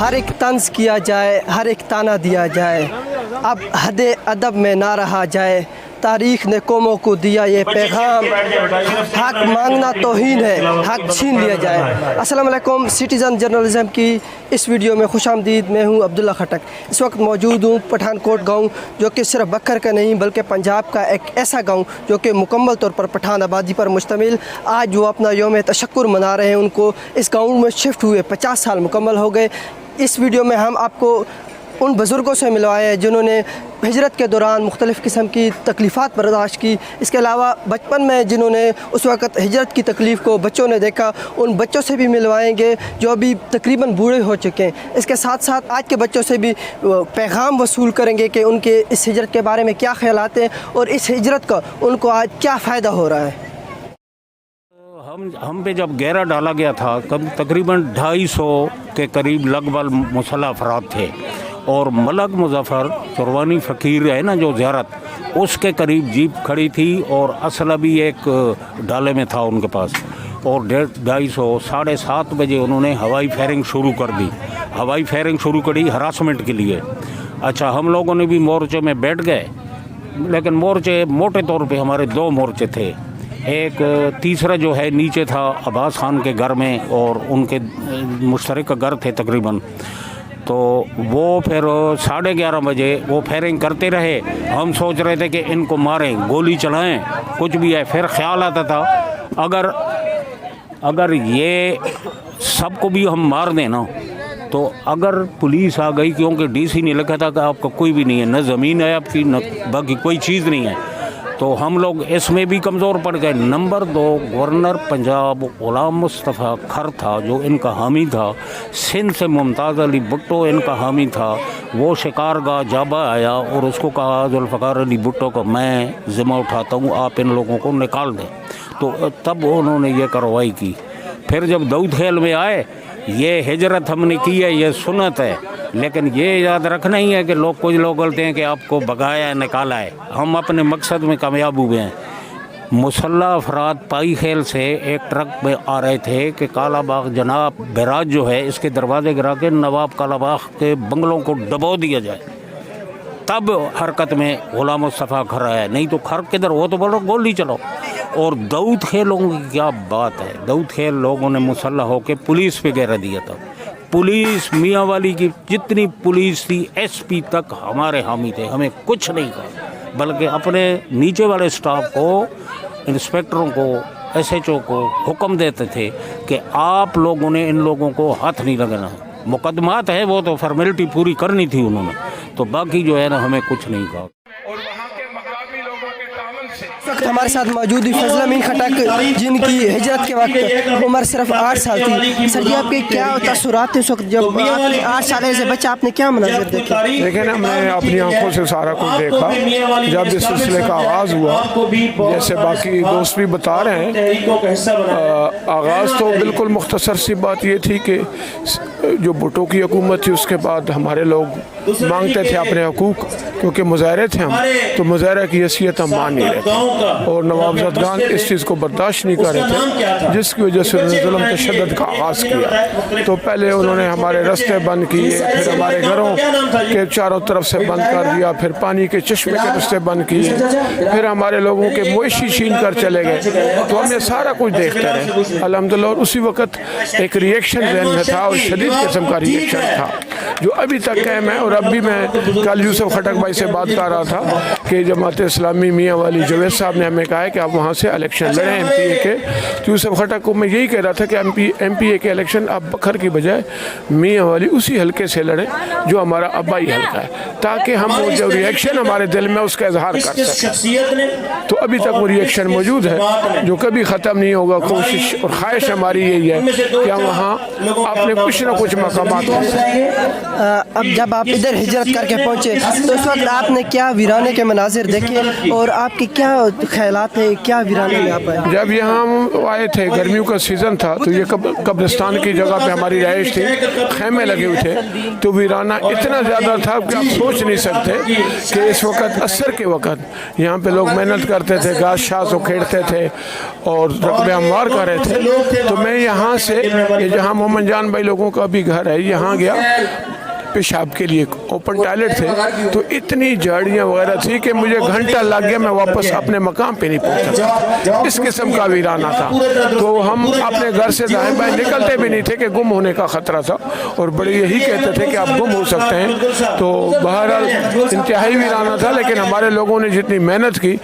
ہر ایک طنز کیا جائے، ہر ایک تانا دیا جائے، اب حد ادب میں نہ رہا جائے، تاریخ نے قوموں کو دیا یہ پیغام، حق مانگنا توہین ہے، حق چھین لیا جائے۔ السلام علیکم، سٹیزن جرنلزم کی اس ویڈیو میں خوش آمدید۔ میں ہوں عبداللہ خٹک۔ اس وقت موجود ہوں پٹھان کوٹ گاؤں، جو کہ صرف بکر کا نہیں بلکہ پنجاب کا ایک ایسا گاؤں جو کہ مکمل طور پر پٹھان آبادی پر مشتمل۔ آج وہ اپنا یوم تشکر منا رہے ہیں، ان کو اس گاؤں میں شفٹ ہوئے 50 سال مکمل ہو گئے۔ اس ویڈیو میں ہم آپ کو ان بزرگوں سے ملوائے ہیں جنہوں نے ہجرت کے دوران مختلف قسم کی تکلیفات برداشت کی، اس کے علاوہ بچپن میں جنہوں نے اس وقت ہجرت کی تکلیف کو بچوں نے دیکھا، ان بچوں سے بھی ملوائیں گے جو ابھی تقریباً بوڑھے ہو چکے ہیں۔ اس کے ساتھ ساتھ آج کے بچوں سے بھی پیغام وصول کریں گے کہ ان کے اس ہجرت کے بارے میں کیا خیالات ہیں اور اس ہجرت کا ان کو آج کیا فائدہ ہو رہا ہے۔ ہم پہ جب گہرا ڈالا گیا تھا تقریباً 250 کے قریب لگ بھگ مسلح افراد تھے، اور ملک مظفر چروانی فقیر ہے نا جو زیارت، اس کے قریب جیپ کھڑی تھی اور اسلحہ بھی ایک ڈالے میں تھا ان کے پاس، اور 250 7:30 بجے انہوں نے ہوائی فائرنگ شروع کر دی۔ ہوائی فائرنگ شروع کری ہراسمنٹ کے لیے۔ اچھا، ہم لوگوں نے بھی مورچے میں بیٹھ گئے، لیکن مورچے موٹے طور پہ ہمارے 2 مورچے تھے۔ ایک تیسرا جو ہے نیچے تھا عباس خان کے گھر میں، اور ان کے مشترکہ گھر تھے تقریباً، تو وہ پھر 11:30 بجے وہ فائرنگ کرتے رہے۔ ہم سوچ رہے تھے کہ ان کو ماریں، گولی چلائیں، کچھ بھی ہے۔ پھر خیال آتا تھا اگر یہ سب کو بھی ہم مار دیں نا، تو اگر پولیس آ گئی، کیونکہ ڈی سی نے لکھا تھا کہ آپ کا کوئی بھی نہیں ہے، نہ زمین ہے آپ کی، نہ باقی کوئی چیز نہیں ہے، تو ہم لوگ اس میں بھی کمزور پڑ گئے۔ نمبر 2، گورنر پنجاب غلام مصطفیٰ کھر تھا جو ان کا حامی تھا، سندھ سے ممتاز علی بھٹو ان کا حامی تھا، وہ شکار گاہ جابا آیا اور اس کو کہا ذوالفقار علی بھٹو کو میں ذمہ اٹھاتا ہوں، آپ ان لوگوں کو نکال دیں، تو تب انہوں نے یہ کارروائی کی۔ پھر جب دودھ خیل میں آئے، یہ ہجرت ہم نے کی ہے، یہ سنت ہے، لیکن یہ یاد رکھنا ہی ہے کہ کچھ لوگ بولتے ہیں کہ آپ کو بھگایا نکالا ہے، ہم اپنے مقصد میں کامیاب ہوئے ہیں۔ مسلح افراد پائی خیل سے ایک ٹرک میں آ رہے تھے کہ کالا باغ جناب بیراج جو ہے اس کے دروازے گرا کے نواب کالا باغ کے بنگلوں کو ڈبو دیا جائے، تب حرکت میں غلام مصطفیٰ کھر ہے، نہیں تو کھر کدھر، وہ تو بول رہا گولی چلو۔ اور دودھ خیلوں کی کیا بات ہے، دودھ خیل لوگوں نے مسلح ہو کے پولیس پہ گھیرا دیا تھا۔ پولیس میاں والی کی جتنی پولیس تھی، ایس پی تک ہمارے حامی تھے، ہمیں کچھ نہیں کہا، بلکہ اپنے نیچے والے سٹاف کو، انسپیکٹروں کو، ایس ایچ او کو حکم دیتے تھے کہ آپ لوگوں نے ان لوگوں کو ہاتھ نہیں لگانا۔ مقدمات ہے وہ تو فارمیلٹی پوری کرنی تھی انہوں نے، تو باقی جو ہے نا ہمیں کچھ نہیں کہا۔ ہمارے ساتھ موجود ہوئی فضل امین خٹک، جن کی ہجرت کے وقت عمر صرف 8 سال تھی۔ سر جی، آپ کے کیا تاثرات تھے اس وقت جب 8 سال ایسے بچہ، آپ نے کیا مناظر دیکھے؟ دیکھیں نا، میں نے اپنی آنکھوں سے سارا کچھ دیکھا جب اس سلسلے کا آغاز ہوا، جیسے باقی دوست بھی بتا رہے ہیں۔ آغاز تو بالکل مختصر سی بات یہ تھی کہ جو بھٹو کی حکومت تھی، اس کے بعد ہمارے لوگ مانگتے تھے اپنے حقوق، کیونکہ مظاہرے تھے ہم، تو مظاہرہ کی حیثیت ہم مان نہیں رہے تھے، اور نواب زدگان اس چیز کو برداشت نہیں کر رہے تھے، جس کی وجہ سے انہوں نے ظلم تشدد کا آغاز کیا۔ تو پہلے انہوں نے ہمارے رستے بند کیے، پھر ہمارے گھروں کے چاروں طرف سے بند کر دیا، پھر پانی کے چشمے کے رستے بند کیے، پھر ہمارے لوگوں کے مویشی چھین کر چلے گئے۔ تو ہم یہ سارا کچھ دیکھتے رہے الحمدللہ، اور اسی وقت ایک ریئیکشن ذہن میں تھا، اور شدید قسم کا ریئیکشن تھا جو ابھی تک قائم ہے۔ اور اب بھی میں کل یوسف خٹک بھائی سے بات کر رہا تھا کہ جماعت اسلامی میاں والی جوید صاحب نے ہمیں کہا ہے کہ آپ وہاں سے الیکشن لڑیں ایم پی اے کے۔ تو یوسف خٹک کو میں یہی کہہ رہا تھا کہ ایم پی اے کے الیکشن آپ بکھر کی بجائے میاں والی اسی حلقے سے لڑیں جو ہمارا آبائی حلقہ ہے، تاکہ ہم وہ جو ریئیکشن ہمارے دل میں اس کا اظہار کر سکیں۔ تو ابھی تک وہ ریئیکشن موجود ہے جو کبھی ختم نہیں ہوگا۔ کوشش اور خواہش ہماری یہی ہے کہ ہم وہاں اپنے کچھ نہ کچھ مقامات اب جب آپ ادھر ہجرت کر کے پہنچے تو اس وقت آپ نے کیا ویرانے کے مناظر دیکھے اور آپ کے کیا خیالات ہیں, کیا ویرانے میں آپ آئے؟ جب یہاں ہم آئے تھے گرمیوں کا سیزن تھا تو یہ قبرستان کی جگہ پہ ہماری رہائش تھی, خیمے لگے ہوئے تھے, تو ویرانہ اتنا زیادہ تھا کہ آپ سوچ نہیں سکتے کہ اس وقت عصر کے وقت یہاں پہ لوگ محنت کرتے تھے, گھاس شاس کھیڑتے تھے اور رقبے ہموار کر رہے تھے. تو میں یہاں سے یہ جہاں محمد جان بھائی لوگوں کا بھی گھر ہے یہاں گیا پیشاب کے لیے, اوپن ٹوائلٹ تھے, تو اتنی جھاڑیاں وغیرہ تھی کہ مجھے گھنٹہ لگ گیا, میں واپس اپنے مقام پہ نہیں پہنچا. اس قسم کا ویرانہ تھا. تو ہم اپنے گھر سے دائیں بائیں نکلتے بھی نہیں تھے کہ گم ہونے کا خطرہ تھا, اور بڑے یہی کہتے تھے کہ آپ گم ہو سکتے ہیں. تو بہرحال انتہائی ویرانہ تھا, لیکن ہمارے لوگوں نے جتنی محنت کی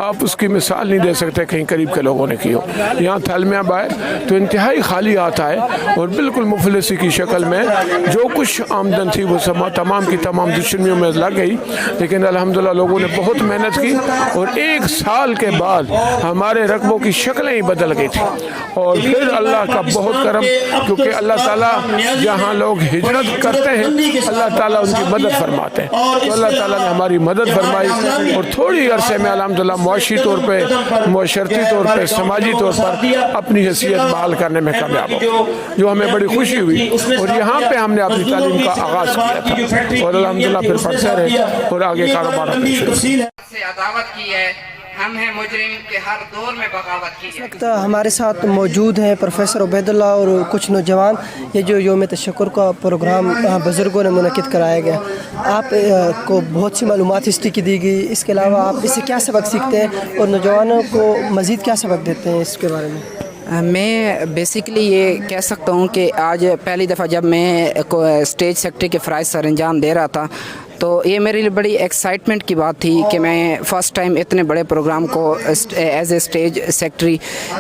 آپ اس کی مثال نہیں دے سکتے کہیں قریب کے لوگوں نے کی ہو. یہاں تھلمیاں بائے تو انتہائی خالی آتا ہے اور بالکل مفلسی کی شکل میں جو کچھ آمدن تھی وہ تمام کی تمام دشمنیوں میں لگ گئی. لیکن الحمدللہ لوگوں نے بہت محنت کی اور 1 سال کے بعد ہمارے رقبوں کی شکلیں ہی بدل گئی تھیں. اور پھر اللہ کا بہت کرم, کیونکہ اللہ تعالیٰ جہاں لوگ ہجرت کرتے ہیں اللہ تعالیٰ ان کی مدد فرماتے ہیں. تو اللہ تعالیٰ نے ہماری مدد فرمائی اور تھوڑی عرصے میں الحمدللہ معاشی طور پہ, معاشرتی طور پہ, سماجی طور پر اپنی حیثیت بحال کرنے میں کامیاب ہو, جو ہمیں بڑی خوشی ہوئی. اور یہاں پہ ہم نے اپنی تعلیم کا آغاز کیا تھا اور الحمدللہ پھر پڑھتے رہے اور آگے کاروبار اپنے شروع سے عداوت کی ہے. ہم ہیں مجرم کہ ہر دور میں بغاوت کی ہے. تو ہمارے ساتھ موجود ہیں پروفیسر عبید اللہ اور کچھ نوجوان. یہ جو یوم تشکر کا پروگرام بزرگوں نے منعقد کرایا گیا, آپ کو بہت سی معلومات ہسٹری کی دی گئی, اس کے علاوہ آپ اس سے کیا سبق سیکھتے ہیں اور نوجوانوں کو مزید کیا سبق دیتے ہیں اس کے بارے میں؟ میں بیسیکلی یہ کہہ سکتا ہوں کہ آج پہلی دفعہ جب میں اسٹیج سیکٹری کے فرائض سر انجام دے رہا تھا تو یہ میرے لیے بڑی ایکسائٹمنٹ کی بات تھی کہ میں فرسٹ ٹائم اتنے بڑے پروگرام کو ایز اے اسٹیج سیکٹری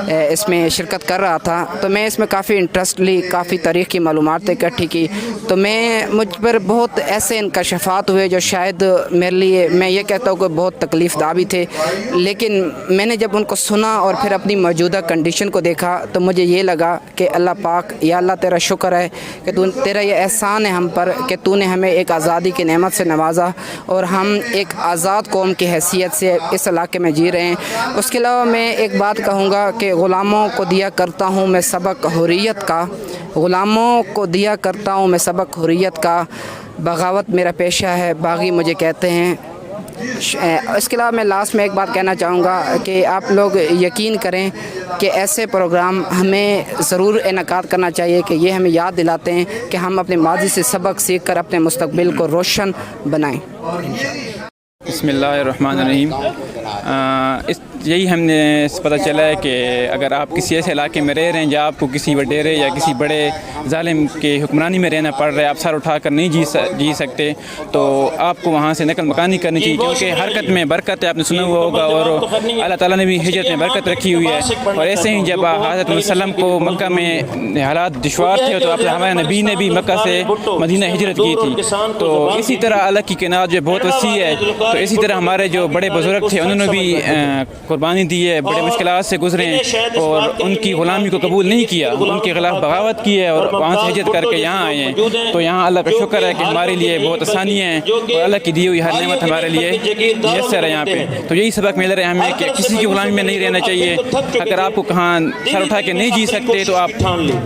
اس میں شرکت کر رہا تھا. تو میں اس میں کافی انٹرسٹ لی, کافی تاریخ کی معلومات اکٹھی کی. تو مجھ پر بہت ایسے انکشافات ہوئے جو شاید میرے لیے, میں یہ کہتا ہوں کہ بہت تکلیف دہ بھی تھے, لیکن میں نے جب ان کو سنا اور پھر اپنی موجودہ کنڈیشن کو دیکھا تو مجھے یہ لگا کہ اللہ پاک, یا اللہ تیرا شکر ہے کہ تیرا یہ احسان ہے ہم پر کہ تو نے ہمیں ایک آزادی کی نعمت سے نوازا اور ہم ایک آزاد قوم کی حیثیت سے اس علاقے میں جی رہے ہیں. اس کے علاوہ میں ایک بات کہوں گا کہ غلاموں کو دیا کرتا ہوں میں سبق حریت کا, غلاموں کو دیا کرتا ہوں میں سبق حریت کا, بغاوت میرا پیشہ ہے, باغی مجھے کہتے ہیں. اس کے علاوہ میں لاسٹ میں ایک بات کہنا چاہوں گا کہ آپ لوگ یقین کریں کہ ایسے پروگرام ہمیں ضرور انعقاد کرنا چاہیے کہ یہ ہمیں یاد دلاتے ہیں کہ ہم اپنے ماضی سے سبق سیکھ کر اپنے مستقبل کو روشن بنائیں. بسم اللہ الرحمن الرحیم. یہی ہم نے پتہ چلا ہے کہ اگر آپ کسی ایسے علاقے میں رہ رہے ہیں جہاں آپ کو کسی وڈیرے یا کسی بڑے ظالم کے حکمرانی میں رہنا پڑ رہا ہے, آپ سر اٹھا کر نہیں جی سکتے, تو آپ کو وہاں سے نقل مکانی کرنی چاہیے, کیونکہ حرکت میں برکت ہے, آپ نے سنا ہوا ہوگا, اور اللہ تعالیٰ نے بھی ہجرت میں برکت رکھی ہوئی ہے. اور ایسے ہی جب حضرت وسلم کو مکہ میں حالات دشوار تھے تو ہمارے نبی نے بھی مکہ سے مدینہ ہجرت کی تھی. تو اسی طرح اللہ کی کائنات جو بہت وسیع ہے, تو اسی طرح ہمارے جو بڑے بزرگ تھے انہوں نے بھی قربانی دی ہے, بڑے مشکلات سے گزرے ہیں اور ان کی غلامی کو قبول نہیں کیا, ان کے خلاف بغاوت کی ہے اور وہاں سے ہجرت کر کے یہاں آئے ہیں. تو یہاں اللہ کا شکر ہے کہ ہمارے لیے بہت آسانیاں ہیں اور اللہ کی دی ہوئی ہر نعمت ہمارے لیے میسر ہے یہاں پہ. تو یہی سبق مل رہا ہے ہمیں کہ کسی کی غلامی میں نہیں رہنا چاہیے. اگر آپ کو کہاں سر اٹھا کے نہیں جی سکتے تو آپ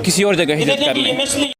کسی اور جگہ ہجرت کر لیں.